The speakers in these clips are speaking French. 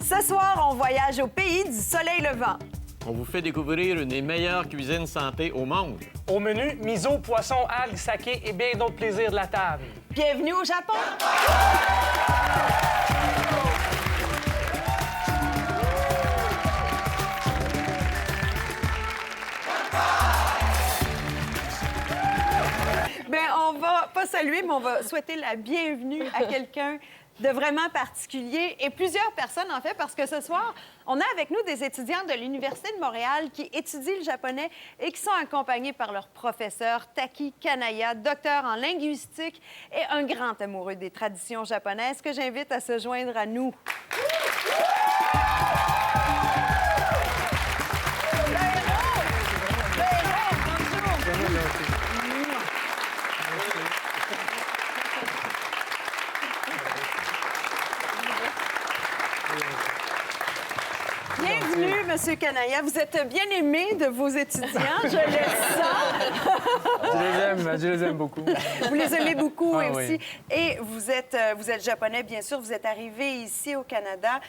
Ce soir, on voyage au pays du soleil levant. On vous fait découvrir une des meilleures cuisines santé au monde. Au menu, miso, poisson, algues, saké et bien d'autres plaisirs de la table. Bienvenue au Japon! Bien, on va pas saluer, mais on va souhaiter la bienvenue à quelqu'un de vraiment particulier et plusieurs personnes, en fait, parce que ce soir, on a avec nous des étudiants de l'Université de Montréal qui étudient le japonais et qui sont accompagnés par leur professeur Taki Kanaya, docteur en linguistique et un grand amoureux des traditions japonaises que j'invite à se joindre à nous. Bienvenue, Monsieur Kanaya. Vous êtes bien aimé de vos étudiants, je le sens. Je les aime beaucoup. Vous les aimez beaucoup Ah, aussi. oui. Et vous êtes japonais, bien sûr. Vous êtes arrivé ici au Canada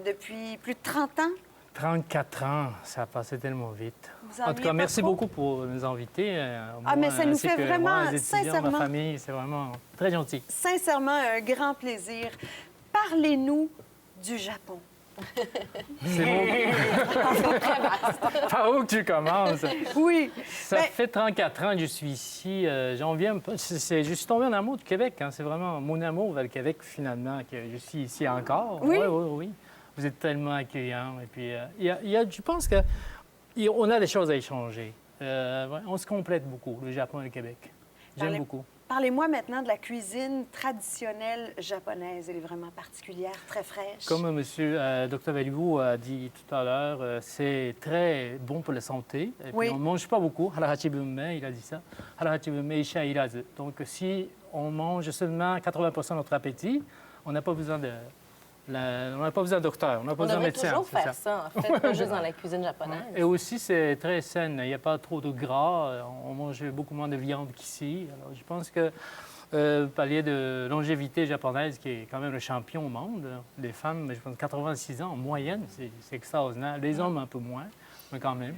depuis plus de 30 ans. 34 ans, ça a passé tellement vite. Vous En tout ennuyez cas, pas merci trop? beaucoup pour nous inviter. Mais ça nous ainsi fait que vraiment, moi, les étudiants, sincèrement- ma famille, c'est vraiment très gentil. Sincèrement, un grand plaisir. Parlez-nous du Japon. C'est bon. Par où que tu commences? Oui. Ça Ben, fait 34 ans que je suis ici. J'en viens un peu. Je suis tombé en amour du Québec. Hein. C'est vraiment mon amour vers le Québec, finalement, que je suis ici encore. Oui? Oui. Vous êtes tellement accueillants. Et puis, je pense qu'on a des choses à échanger. On se complète beaucoup, le Japon et le Québec. J'aime Parlez- beaucoup. Parlez-moi maintenant de la cuisine traditionnelle japonaise. Elle est vraiment particulière, très fraîche. Comme M. Dr. Valibou a dit tout à l'heure, c'est très bon pour la santé. Et puis, Oui. on ne mange pas beaucoup. Harahachibume, il a dit ça. Harahachibume, isha irazu. Donc, si on mange seulement 80 de notre appétit, on n'a pas besoin de... on n'a pas besoin de docteur, on n'a pas On besoin de devrait médecin. toujours c'est faire ça, en fait, pas juste dans la cuisine japonaise. Et aussi, c'est très sain. Il n'y a pas trop de gras. On mange beaucoup moins de viande qu'ici. Alors, je pense que palier de longévité japonaise, qui est quand même le champion au monde, les femmes, je pense, 86 ans en moyenne, c'est extraordinaire. Les hommes, un peu moins, mais quand même.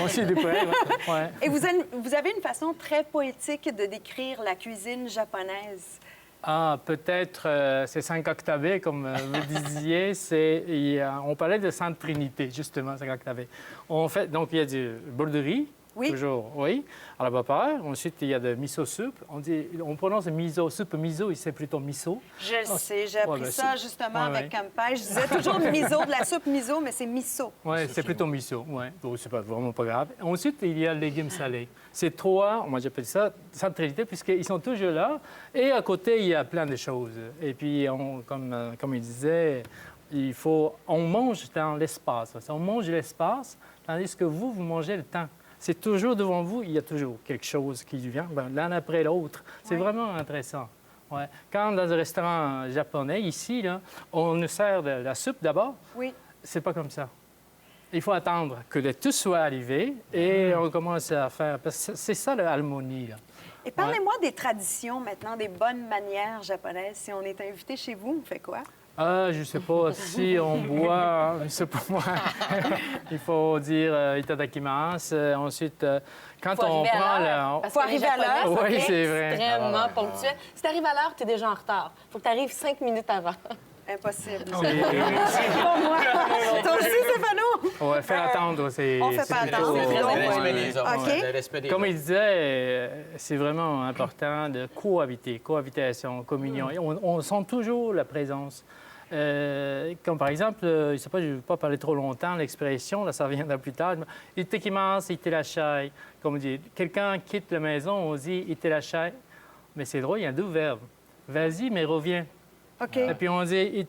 On s'y est de près. Ouais. Et vous avez une façon très poétique de décrire la cuisine japonaise. Ah, peut-être, c'est 5 octavés, comme vous disiez. On parlait de Sainte Trinité, justement, 5 octavés. Donc, il y a du bol de riz, Oui. toujours, oui, à la vapeur. Ensuite, il y a de miso soup. On prononce miso soup, miso, c'est plutôt miso. Je le sais, j'ai appris ben, ça c'est- justement ouais, avec ouais. Kampai. Je disais toujours miso, de la soupe miso, mais c'est miso. Oui, c'est plutôt miso, oui. Bon, c'est pas vraiment pas grave. Ensuite, il y a légumes salés. C'est 3, moi j'appelle ça Sainte Trinité, puisqu'ils sont toujours là. Et à côté, il y a plein de choses. Et puis, comme il disait, on mange dans l'espace. On mange l'espace, tandis que vous mangez le temps. C'est toujours devant vous, il y a toujours quelque chose qui vient, l'un après l'autre. C'est Oui. vraiment intéressant. Ouais. Quand dans un restaurant japonais, ici, là, on nous sert de la soupe d'abord, Oui. c'est pas comme ça. Il faut attendre que le tout soit arrivé et on commence à faire... Parce que c'est ça, l'harmonie, là. Et parlez-moi des traditions maintenant, des bonnes manières japonaises. Si on est invité chez vous, on fait quoi? Ah, je sais pas si on boit, je sais pas moi. Il faut dire itadakimasu. Ensuite, quand Faut on arriver à prend l'heure. Parce Faut que les arriver à l'heure. Japonais sont Oui, c'est vrai. extrêmement ponctuels. Si tu arrives à l'heure, tu es déjà en retard. Faut que tu arrives 5 minutes avant. Impossible. C'est- Pas moi. Toi aussi, Stéphano? Ouais, faire attendre, c'est... On fait c'est pas plutôt- attendre, c'est Le long. respect des autres. OK. Le respect des Comme autres. il disait, c'est vraiment important de cohabitation, communion. Et on sent toujours la présence. Comme par exemple, je ne sais pas, je ne vais pas parler trop longtemps, l'expression, là, ça reviendra plus tard. Itekimasu, iterashai. Comme on dit, quelqu'un quitte la maison, on dit iterashai. Mais c'est drôle, il y a 2 verbes. Vas-y, mais reviens. OK. Et puis on dit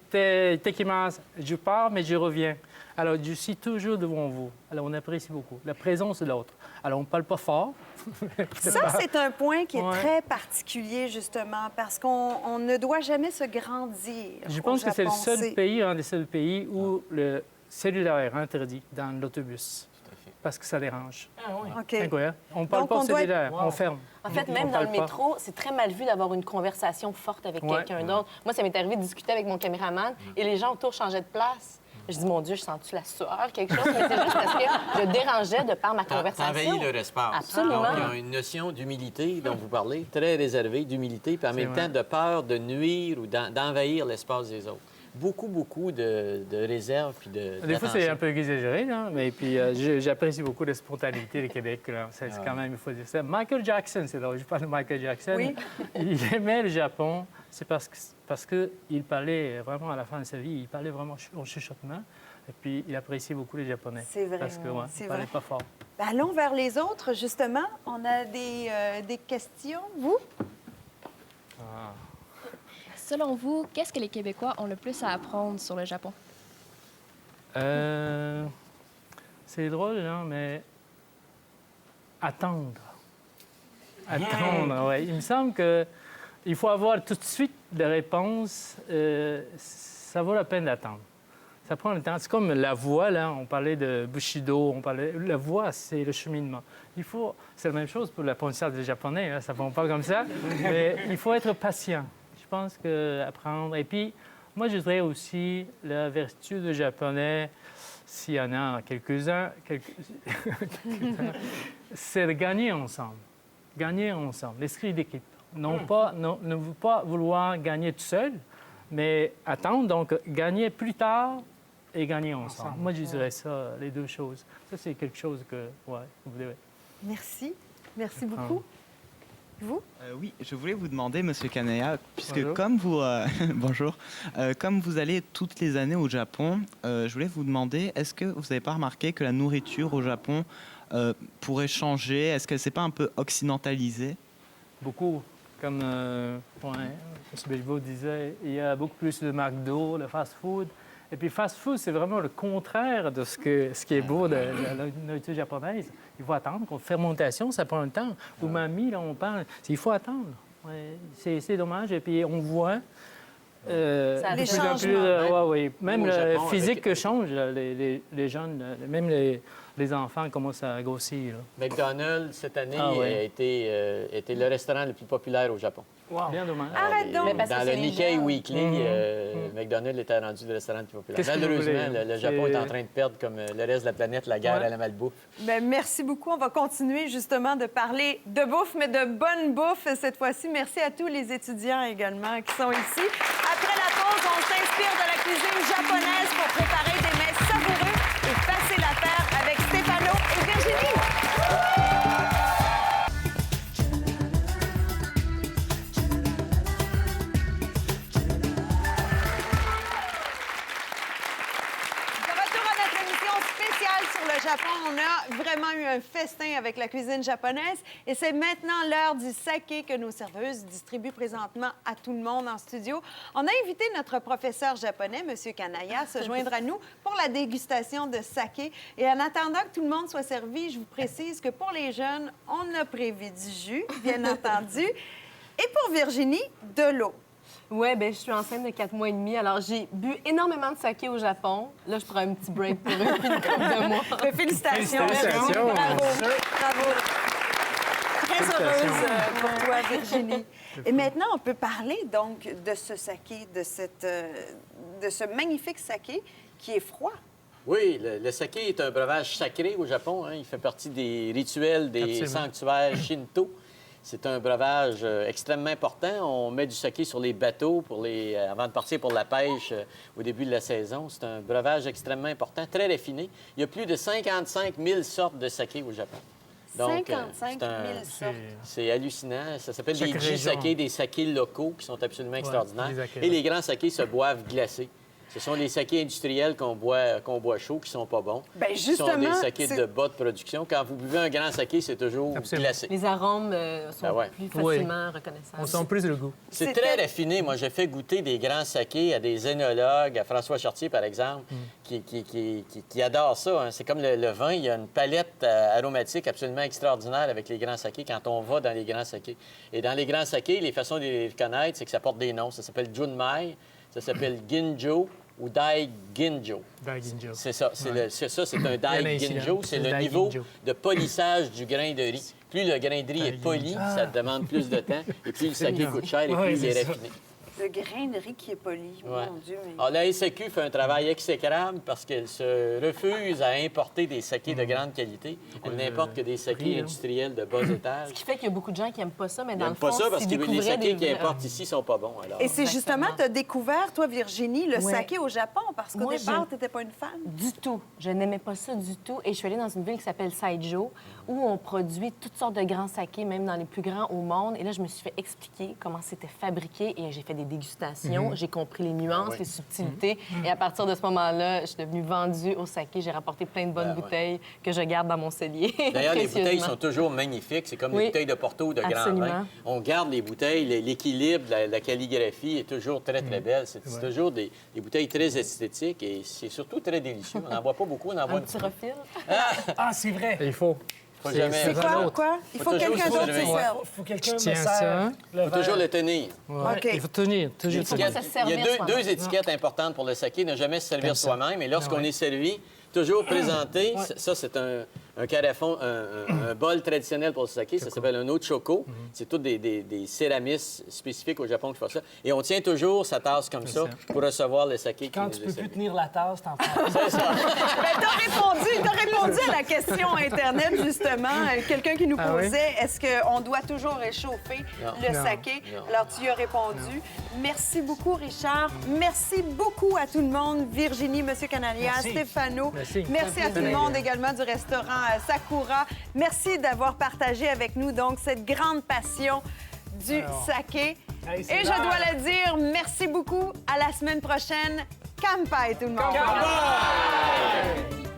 itekimasu, je pars, mais je reviens. Alors, je suis toujours devant vous. Alors, on apprécie beaucoup la présence de l'autre. Alors, on ne parle pas fort. Ça, c'est un point qui est Ouais. très particulier, justement, parce qu'on ne doit jamais se grandir. Je au pense que c'est le Japon. seul pays, un des seuls pays où le cellulaire est interdit dans l'autobus. parce que ça dérange. OK. Incroyable. On ne parle Donc, pas on au doit cellulaire, on ferme. En fait, On même dans parle le pas. métro, c'est très mal vu d'avoir une conversation forte avec Ouais. quelqu'un d'autre. Moi, ça m'est arrivé de discuter avec mon caméraman et les gens autour changeaient de place. Je dis, mon Dieu, je sens-tu la sueur, quelque chose? Mais c'est juste parce que je dérangeais de par ma conversation. T'envahis leur espace. Absolument. Donc, il y a une notion d'humilité dont vous parlez, très réservée, d'humilité, puis en même vrai. temps de peur de nuire ou d'envahir l'espace des autres. Beaucoup de réserve puis de Des fois, c'est d'attention. un peu exagéré, là, mais puis j'apprécie beaucoup la spontanéité du Québec. Là. C'est quand même, il faut dire ça. Michael Jackson, c'est drôle, je parle de Michael Jackson. Oui. Il aimait le Japon, c'est parce qu'il parlait vraiment à la fin de sa vie, il parlait vraiment en chuchotement. Et puis, il appréciait beaucoup les Japonais. C'est vrai. Parce que, ouais, C'est il parlait vrai. pas fort. Ben, allons vers les autres, justement. On a des questions. Vous? Selon vous, qu'est-ce que les Québécois ont le plus à apprendre sur le Japon? C'est drôle, hein, mais attendre. Attendre, oui. Il me semble qu'il faut avoir tout de suite des réponses. Ça vaut la peine d'attendre. Ça prend le temps. C'est comme la voie, là. On parlait de Bushido, La voie, c'est le cheminement. C'est la même chose pour l'apprentissage des Japonais, hein, ça ne va pas comme ça. Mais il faut être patient. Je pense qu'apprendre. Et puis, moi, je dirais aussi la vertu du Japonais, s'il y en a quelques-uns, c'est de gagner ensemble. Gagner ensemble, l'esprit d'équipe. Ne pas vouloir gagner tout seul, mais attendre, donc gagner plus tard et gagner ensemble. Moi, je dirais ça, les deux choses. Ça, c'est quelque chose que, ouais, vous devez. Merci. Merci beaucoup. Vous? Oui, je voulais vous demander, Monsieur Kanaya, puisque Bonjour. comme vous, bonjour, comme vous allez toutes les années au Japon, je voulais vous demander, est-ce que vous n'avez pas remarqué que la nourriture au Japon pourrait changer? Est-ce qu'elle s'est pas un peu occidentalisée? Beaucoup. Comme M. Béliveau disait, il y a beaucoup plus de McDo, de fast-food. Et puis, fast-food, c'est vraiment le contraire de ce qui est beau de la nourriture japonaise. Il faut attendre. Fermentation, ça prend un temps. Umami, là, on parle. Il faut attendre. Ouais, c'est dommage. Et puis, on voit Ça Les de plus en plus, changements. ouais. Même Au le Japon, physique avec- change. Là, les jeunes, même les enfants commencent à grossir. Là. McDonald's, cette année, Ah ouais. a été le restaurant le plus populaire au Japon. Bien dommage. Arrête donc. Mais parce que Dans c'est le les Nikkei gens. Weekly, McDonald's était rendu le restaurant le plus populaire. Qu'est-ce que vous Malheureusement, voulez? le Japon C'est- est en train de perdre, comme le reste de la planète, la guerre Ouais. à la malbouffe. Ben, merci beaucoup. On va continuer justement de parler de bouffe, mais de bonne bouffe cette fois-ci. Merci à tous les étudiants également qui sont ici. Après la pause, on s'inspire de la cuisine japonaise pour préparer des mets savoureux et faciles à faire avec Stéphano et Virginie. De retour à notre émission spéciale sur le Japon, on a vraiment eu un festin avec la cuisine japonaise et c'est maintenant l'heure du saké que nos serveuses distribuent présentement à tout le monde en studio. On a invité notre professeur japonais, M. Kanaya, à se joindre à nous pour la dégustation de saké. Et en attendant que tout le monde soit servi, je vous précise que pour les jeunes, on a prévu du jus, bien entendu, et pour Virginie, de l'eau. Oui, bien, je suis enceinte de 4 mois et demi, alors j'ai bu énormément de saké au Japon. Là, je prends un petit break pour une couple de mois. Mais félicitations. Félicitations. Bravo. Bravo. Très heureuse pour toi, Virginie. Et maintenant, on peut parler donc de ce saké, de ce magnifique saké qui est froid. Oui, le saké est un breuvage sacré au Japon. Hein. Il fait partie des rituels des Absolument. sanctuaires shinto. C'est un breuvage extrêmement important. On met du saké sur les bateaux avant de partir pour la pêche au début de la saison. C'est un breuvage extrêmement important, très raffiné. Il y a plus de 55 000 sortes de saké au Japon. 55 000 sortes. C'est hallucinant. Ça s'appelle des Chaque ji-sakés, région. des sakés locaux qui sont absolument extraordinaires. des sakés, Et ouais. les grands sakés se boivent glacés. Ce sont les sakés industriels qu'on boit chaud, qui sont pas bons. Bien, Ce sont des justement, sakés c'est- de bas de production. Quand vous buvez un grand saké, c'est toujours Absolument. glacé. Les arômes sont Ben ouais. plus facilement reconnaissables. On sent plus le goût. C'est C'était- très raffiné. Moi, j'ai fait goûter des grands sakés à des œnologues, à François Chartier, par exemple, qui adorent ça. Hein. C'est comme le vin. Il y a une palette aromatique absolument extraordinaire avec les grands sakés quand on va dans les grands sakés. Et dans les grands sakés, les façons de les connaître, c'est que ça porte des noms. Ça s'appelle Junmai, ça s'appelle Ginjo, ou Dai Ginjo. Daiginjo. C'est ça. C'est un Il y en a Dai ici, Ginjo. hein. C'est C'est le Dai niveau Ginjo. de polissage du grain de riz. Plus le grain de riz est poli, ça demande plus de temps. Et plus le saké coûte cher et Ouais, plus il est c'est ça. raffiné. Le grain de riz qui est poli. Ouais. Mon Dieu, mais... Alors, la SAQ fait un travail exécrable parce qu'elle se refuse à importer des sakés de grande qualité. Elle n'importe que des sakés prix, hein. industriels de bas étage. Ce qui fait qu'il y a beaucoup de gens qui n'aiment pas ça, mais Ils dans le n'aiment fond, pas ça parce s'ils que les découvraient sakés des qu'ils vrais- importent ici sont pas bons. Alors. Et c'est Exactement. justement, tu as découvert, toi, Virginie, le Ouais. saké au Japon, parce qu'au Moi, départ, j'ai- tu n'étais pas une fan. Du tout. Je n'aimais pas ça du tout. Et je suis allée dans une ville qui s'appelle Saijo, où on produit toutes sortes de grands sakés, même dans les plus grands au monde. Et là, je me suis fait expliquer comment c'était fabriqué et j'ai fait des dégustations. J'ai compris les nuances, les subtilités. Et à partir de ce moment-là, je suis devenue vendue au saké. J'ai rapporté plein de bonnes Ben ouais. bouteilles que je garde dans mon cellier. D'ailleurs, les bouteilles précieusement. sont toujours magnifiques. C'est comme Oui. les bouteilles de Porto ou de grand Absolument. vin. On garde les bouteilles, l'équilibre, la calligraphie est toujours très, très belle. C'est toujours des bouteilles très esthétiques et c'est surtout très délicieux. On n'en boit pas beaucoup, on en boit Un un petit petit refil. Ah, c'est vrai. Il faut. Faut jamais- C'est un quoi, autre. quoi? Il faut Faut toujours quelqu'un se d'autre qui lever. serve. Faut que quelqu'un me Tiens serve ça. le Faut toujours verre. le tenir. Ouais. OK. Il faut tenir, toujours tenir. L'étiquette- pas se Il servir y a deux soi-même. étiquettes importantes pour le saké. Ne jamais se servir Comme ça. soi-même. Et lorsqu'on Ah ouais. est servi, toujours présenter. Ça, c'est un carafon, un bol traditionnel pour le saké. Ça s'appelle un choco. C'est tous des céramistes spécifiques au Japon qui font ça. Et on tient toujours sa tasse comme ça ça. pour recevoir le saké qui Quand nous tu est peux servi. plus tenir la tasse, t'en prends. C'est ça. Ben, t'as répondu à la question Internet, justement. Quelqu'un qui nous Ah oui? posait, est-ce qu'on doit toujours réchauffer Non. le Non. saké? Non. Alors, tu y as répondu. Merci beaucoup, Richard. Merci beaucoup à tout le monde. Virginie, Monsieur Canalia, Merci. Stéphano. Merci. à tout le monde également du restaurant Sakura. Merci d'avoir partagé avec nous, donc, cette grande passion du saké. Hey, c'est Et je l'heure. dois le dire, merci beaucoup. À la semaine prochaine. Kampai, tout le monde. Kampai!